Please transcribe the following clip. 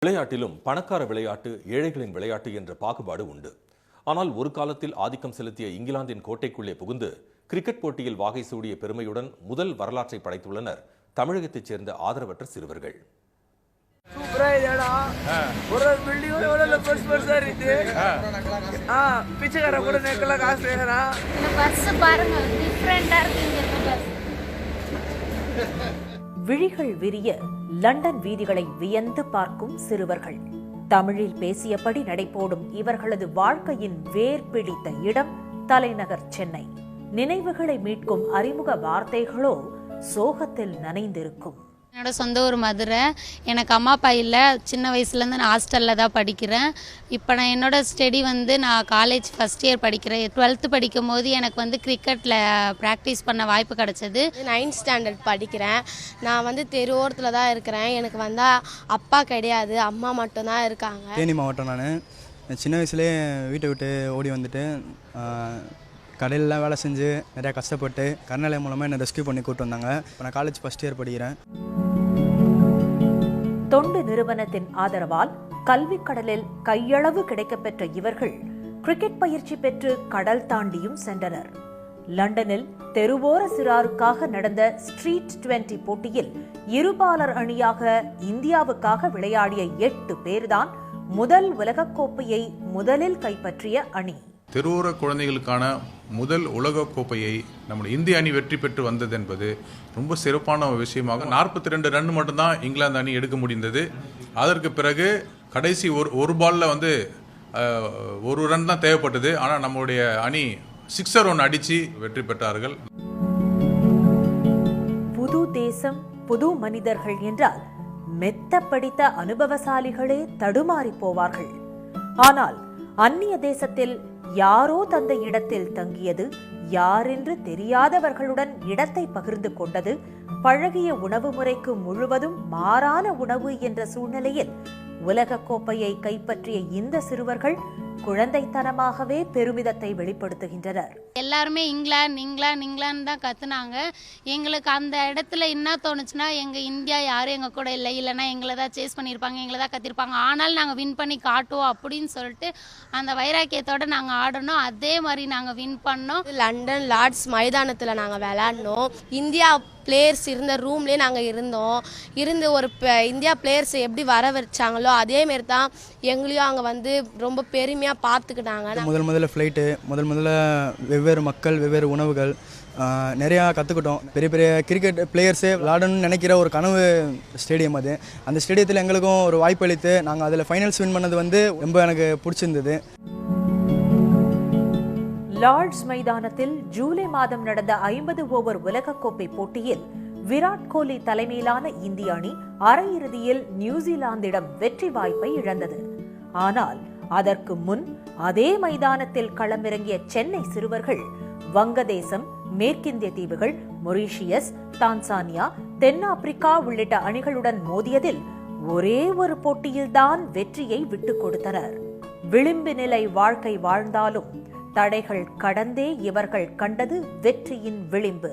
விளையாட்டிலும் பணக்கார விளையாட்டு, ஏழைகளின் விளையாட்டு என்ற பாகுபாடு உண்டு. ஆனால் ஒரு காலத்தில் ஆதிக்கம் செலுத்திய இங்கிலாந்தின் கோட்டைக்குள்ளே புகுந்து கிரிக்கெட் போட்டியில் வாகை சூடிய பெருமையுடன் முதல் வரலாற்றை படைத்துள்ளனர் தமிழகத்தைச் சேர்ந்த ஆதரவற்ற சிறுவர்கள். விழிகள் விரிய லண்டன் வீதிகளை வியந்து பார்க்கும் சிறுவர்கள். தமிழில் பேசியபடி நடைபோடும் இவர்களது வாழ்க்கையின் வேர் பிடித்த இடம் தலைநகர் சென்னை. நினைவுகளை மீட்கும் அறிமுக வார்த்தைகளோ சோகத்தில் நனைந்திருக்கும். என்னோட சொந்த ஊர் மதுரை. எனக்கு அம்மா அப்பா இல்லை. சின்ன வயசுலேருந்து நான் ஹாஸ்டலில் தான் படிக்கிறேன். இப்போ நான் என்னோட ஸ்டடி நான் காலேஜ் ஃபஸ்ட் இயர் படிக்கிறேன். 12th படிக்கும் போது எனக்கு கிரிக்கெட்டில் ப்ராக்டிஸ் பண்ண வாய்ப்பு கிடச்சிது. 9th ஸ்டாண்டர்ட் படிக்கிறேன். நான் தெருவோரத்தில் தான் இருக்கிறேன். எனக்கு அப்பா கிடையாது, அம்மா மட்டும்தான் இருக்காங்க. தேனி மாவட்டம். நான் சின்ன வயசுலேயே வீட்டை விட்டு ஓடி வந்துட்டு கடையிலலாம் வேலை செஞ்சு நிறையா கஷ்டப்பட்டு கருணாலயம் மூலமாக என்னை ரெஸ்கியூ பண்ணி கூப்பிட்டு வந்தாங்க. இப்போ நான் காலேஜ் ஃபஸ்ட் இயர் படிக்கிறேன். தொண்டு நிறுவனத்தின் ஆதரவால் கல்வி கடலில் கையளவு கிடைக்கப்பெற்ற இவர்கள் கிரிக்கெட் பயிற்சி பெற்று கடல் தாண்டியும் சென்றனர். லண்டனில் தெருவோர சிறாருக்காக நடந்த ஸ்ட்ரீட் 20 போட்டியில் இருபாலர் அணியாக இந்தியாவுக்காக விளையாடிய 8 பேர்தான் முதல் உலகக்கோப்பையை முதலில் கைப்பற்றிய அணி. தெருவோர குழந்தைகளுக்கான முதல் உலகக்கோப்பையை நம்முடைய இந்திய அணி வெற்றி பெற்று வந்தது என்பது ரொம்ப சிறப்பான ஒரு விஷயமாக. 42 ரன் மட்டும்தான் இங்கிலாந்து அணி எடுக்க முடிந்தது. அதற்கு பிறகு கடைசி ஒரு பாலில் ஒரு ரன் தான் தேவைப்பட்டது. ஆனால் நம்முடைய அணி 6 ரன் அடித்து வெற்றி பெற்றார்கள். புது தேசம், புது மனிதர்கள் என்றால் மெத்த படித்த அனுபவசாலிகளே தடுமாறி போவார்கள். ஆனால் அந்நிய தேசத்தில் யாரோ தந்த இடத்தில் தங்கியது, யாரென்று தெரியாதவர்களுடன் இடத்தை பகிர்ந்து கொண்டது, பழகிய உணவு முறைக்கு முழுவதும் மாறான உணவு என்ற சூழ்நிலையில் உலகக்கோப்பையை கைப்பற்றிய இந்த சிறுவர்கள் குழந்தைத்தனமாகவே பெருமிதத்தை வெளிப்படுத்துகின்றனர். எல்லாருமே இங்கிலாந்து தான் கத்துனாங்க. எங்களுக்கு அந்த இடத்துல என்ன தோணுச்சுன்னா, எங்க இந்தியா யாரும் எங்க கூட இல்லை, இல்லைன்னா எங்களை தான் சேஸ் பண்ணியிருப்பாங்க, எங்களை தான் கத்திருப்பாங்க. ஆனால் நாங்கள் வின் பண்ணி காட்டுவோம் அப்படின்னு சொல்லிட்டு அந்த வைராக்கியத்தோட நாங்கள் ஆடணும். அதே மாதிரி நாங்கள் வின் பண்ணோம். லண்டன் லார்ட்ஸ் மைதானத்தில் நாங்கள் விளையாடணும். இந்தியா பிளேயர்ஸ் இருந்த ரூம்லேயே நாங்கள் இருந்து ஒரு இந்தியா பிளேயர்ஸ் எப்படி வர வச்சாங்களோ அதேமாரி தான் எங்களையும் அங்கே ரொம்ப பெருமையாக பார்த்துக்கிட்டாங்க. முதல்ல ஃப்ளைட்டு, முதல்ல வெவ்வேறு மக்கள், வெவ்வேறு உணவுகள் நிறையா கற்றுக்கிட்டோம். பெரிய பெரிய கிரிக்கெட் பிளேயர்ஸே விளையாடணும்னு நினைக்கிற ஒரு கனவு ஸ்டேடியம் அது. அந்த ஸ்டேடியத்தில் எங்களுக்கும் ஒரு வாய்ப்பு அளித்து நாங்கள் அதில் ஃபைனல்ஸ் வின் பண்ணது ரொம்ப எனக்கு பிடிச்சிருந்தது. லார்ட்ஸ் மைதானத்தில் ஜூலை மாதம் நடந்த 50 ஓவர் உலகக்கோப்பை போட்டியில் விராட் கோலி தலைமையிலான இந்திய அணி அரையிறுதியில் நியூசிலாந்திடம் வெற்றி வாய்ப்பை இழந்தது. ஆனால் அதற்கு முன் அதே மைதானத்தில் களமிறங்கிய சென்னை சிறுவர்கள் வங்கதேசம், மேற்கிந்திய தீவுகள், மொரீஷியஸ், தான்சானியா, தென்னாப்பிரிக்கா உள்ளிட்ட அணிகளுடன் மோதியதில் ஒரே ஒரு போட்டியில்தான் வெற்றியை விட்டுக் கொடுத்தனர். விளிம்பு நிலை வாழ்க்கை வாழ்ந்தாலும் தடைகள் கடந்தே இவர்கள் கண்டது வெற்றியின் விளிம்பு.